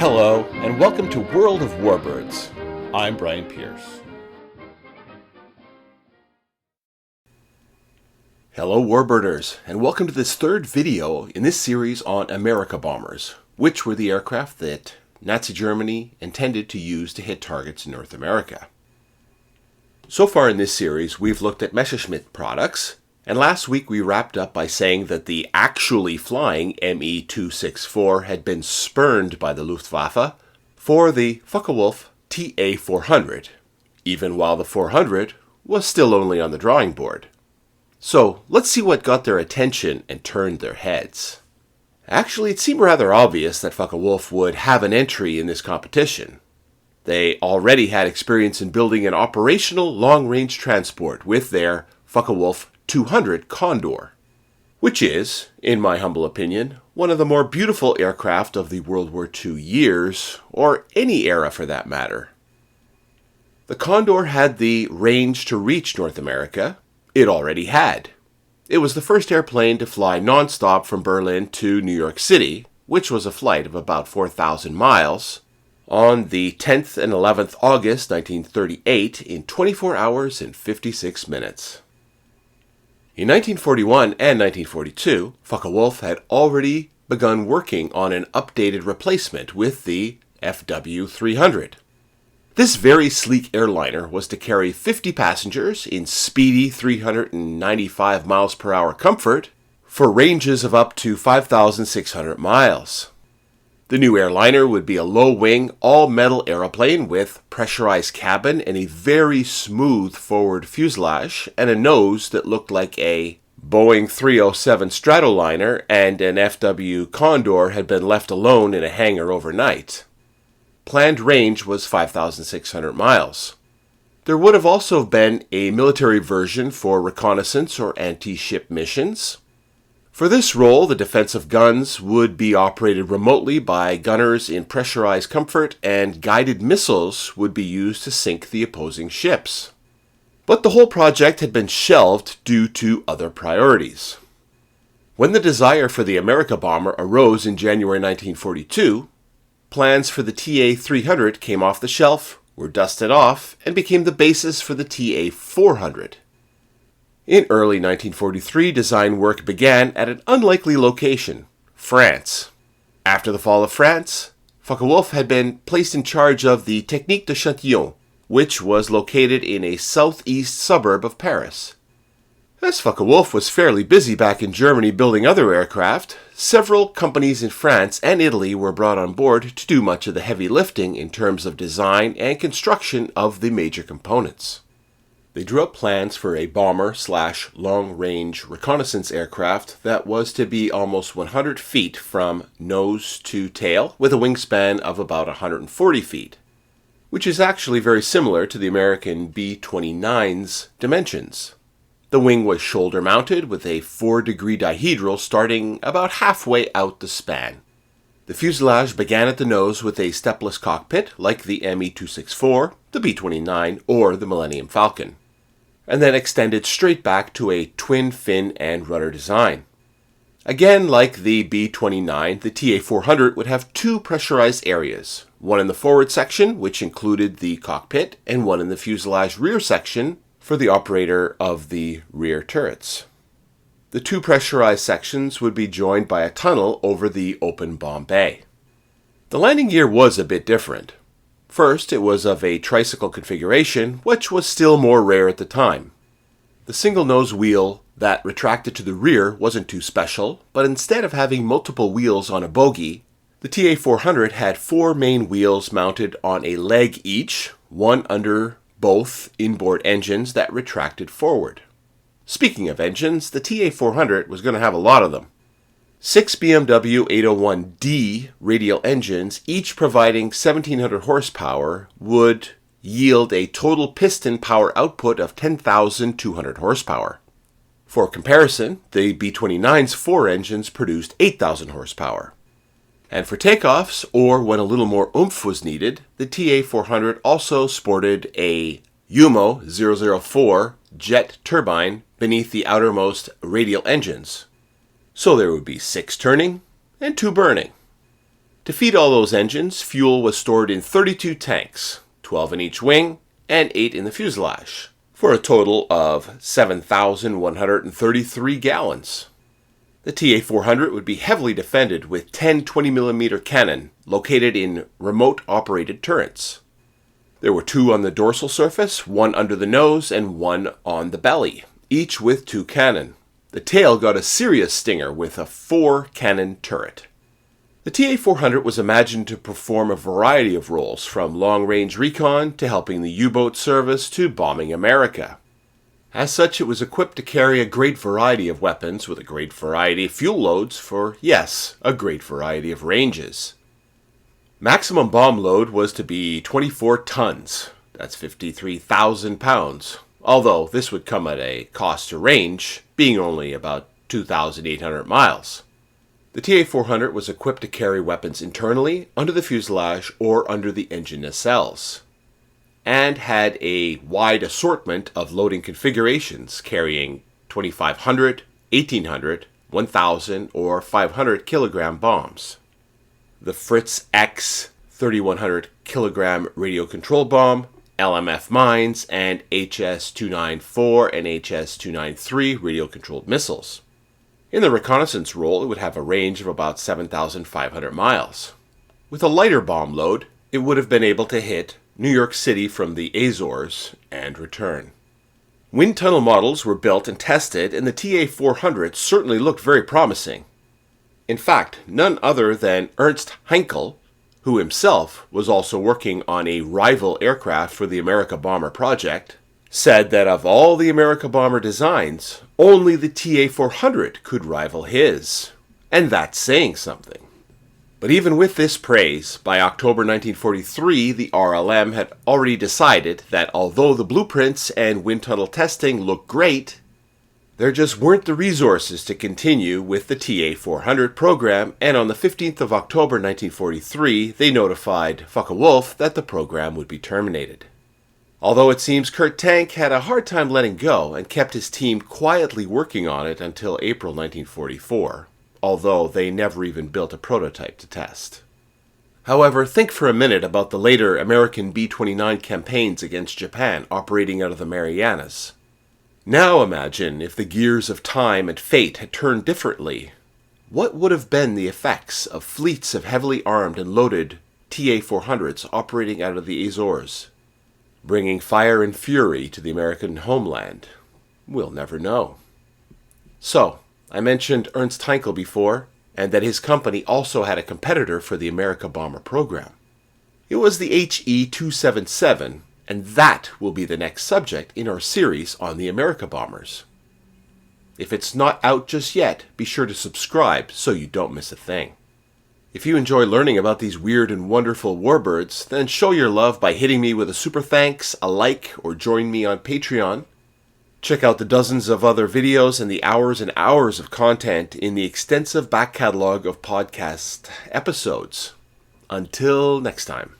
Hello, and welcome to World of Warbirds. I'm Brian Pierce. Hello Warbirders, and welcome to this third video in this series on Amerika bombers, which were the aircraft that Nazi Germany intended to use to hit targets in North America. So far in this series, we've looked at Messerschmitt products, and last week we wrapped up by saying that the actually flying Me-264 had been spurned by the Luftwaffe for the Focke-Wulf Ta 400, even while the 400 was still only on the drawing board. So let's see what got their attention and turned their heads. Actually, it seemed rather obvious that Focke-Wulf would have an entry in this competition. They already had experience in building an operational long-range transport with their Focke-Wulf 200 Condor, which is, in my humble opinion, one of the more beautiful aircraft of the World War II years, or any era for that matter. The Condor had the range to reach North America. It already had. It was the first airplane to fly non-stop from Berlin to New York City, which was a flight of about 4,000 miles, on the 10th and 11th August 1938 in 24 hours and 56 minutes. In 1941 and 1942, Focke-Wulf had already begun working on an updated replacement with the FW-300. This very sleek airliner was to carry 50 passengers in speedy 395 miles per hour comfort for ranges of up to 5,600 miles. The new airliner would be a low-wing, all-metal aeroplane with pressurized cabin and a very smooth forward fuselage and a nose that looked like a Boeing 307 Stratoliner and an FW Condor had been left alone in a hangar overnight. Planned range was 5,600 miles. There would have also been a military version for reconnaissance or anti-ship missions. For this role, the defensive guns would be operated remotely by gunners in pressurized comfort, and guided missiles would be used to sink the opposing ships. But the whole project had been shelved due to other priorities. When the desire for the Amerika bomber arose in January 1942, plans for the Ta 300 came off the shelf, were dusted off, and became the basis for the Ta 400. In early 1943, design work began at an unlikely location, France. After the fall of France, Focke-Wulf had been placed in charge of the Technique de Châtillon, which was located in a southeast suburb of Paris. As Focke-Wulf was fairly busy back in Germany building other aircraft, several companies in France and Italy were brought on board to do much of the heavy lifting in terms of design and construction of the major components. They drew up plans for a bomber/long-range reconnaissance aircraft that was to be almost 100 feet from nose to tail, with a wingspan of about 140 feet, which is actually very similar to the American B-29's dimensions. The wing was shoulder-mounted with a 4-degree dihedral starting about halfway out the span. The fuselage began at the nose with a stepless cockpit like the Me-264, the B-29, or the Millennium Falcon, and then extended straight back to a twin fin and rudder design. Again, like the B-29, the Ta 400 would have two pressurized areas, one in the forward section, which included the cockpit, and one in the fuselage rear section for the operator of the rear turrets. The two pressurized sections would be joined by a tunnel over the open bomb bay. The landing gear was a bit different. First, it was of a tricycle configuration, which was still more rare at the time. The single-nose wheel that retracted to the rear wasn't too special, but instead of having multiple wheels on a bogie, the Ta 400 had 4 main wheels mounted on a leg each, one under both inboard engines that retracted forward. Speaking of engines, the Ta 400 was going to have a lot of them. 6 BMW 801D radial engines, each providing 1,700 horsepower, would yield a total piston power output of 10,200 horsepower. For comparison, the B-29's 4 engines produced 8,000 horsepower. And for takeoffs, or when a little more oomph was needed, the Ta 400 also sported a UMO 004 jet turbine beneath the outermost radial engines. So there would be 6 turning and 2 burning. To feed all those engines, fuel was stored in 32 tanks, 12 in each wing and 8 in the fuselage, for a total of 7,133 gallons. The TA-400 would be heavily defended with 10 20mm cannon located in remote-operated turrets. There were 2 on the dorsal surface, 1 under the nose, and 1 on the belly, each with 2 cannon. The tail got a serious stinger with a 4-cannon turret. The TA-400 was imagined to perform a variety of roles, from long-range recon to helping the U-boat service to bombing America. As such, it was equipped to carry a great variety of weapons with a great variety of fuel loads for, yes, a great variety of ranges. Maximum bomb load was to be 24 tons. That's 53,000 pounds. Although this would come at a cost to range, being only about 2,800 miles. The TA-400 was equipped to carry weapons internally, under the fuselage, or under the engine nacelles, and had a wide assortment of loading configurations, carrying 2,500, 1,800, 1,000, or 500 kilogram bombs. The Fritz X 3,100 kilogram radio control bomb, LMF mines, and HS-294 and HS-293 radio-controlled missiles. In the reconnaissance role, it would have a range of about 7,500 miles. With a lighter bomb load, it would have been able to hit New York City from the Azores and return. Wind tunnel models were built and tested, and the TA-400 certainly looked very promising. In fact, none other than Ernst Heinkel, who himself was also working on a rival aircraft for the Amerika Bomber project, said that of all the Amerika Bomber designs, only the TA-400 could rival his. And that's saying something. But even with this praise, by October 1943, the RLM had already decided that although the blueprints and wind tunnel testing looked great, there just weren't the resources to continue with the TA-400 program, and on the 15th of October 1943, they notified Focke-Wulf that the program would be terminated. Although it seems Kurt Tank had a hard time letting go and kept his team quietly working on it until April 1944, although they never even built a prototype to test. However, think for a minute about the later American B-29 campaigns against Japan operating out of the Marianas. Now imagine if the gears of time and fate had turned differently. What would have been the effects of fleets of heavily armed and loaded TA-400s operating out of the Azores, bringing fire and fury to the American homeland? We'll never know. So, I mentioned Ernst Heinkel before, and that his company also had a competitor for the Amerika Bomber program. It was the HE-277, and that will be the next subject in our series on the Amerika Bombers. If it's not out just yet, be sure to subscribe so you don't miss a thing. If you enjoy learning about these weird and wonderful warbirds, then show your love by hitting me with a super thanks, a like, or join me on Patreon. Check out the dozens of other videos and the hours and hours of content in the extensive back catalog of podcast episodes. Until next time.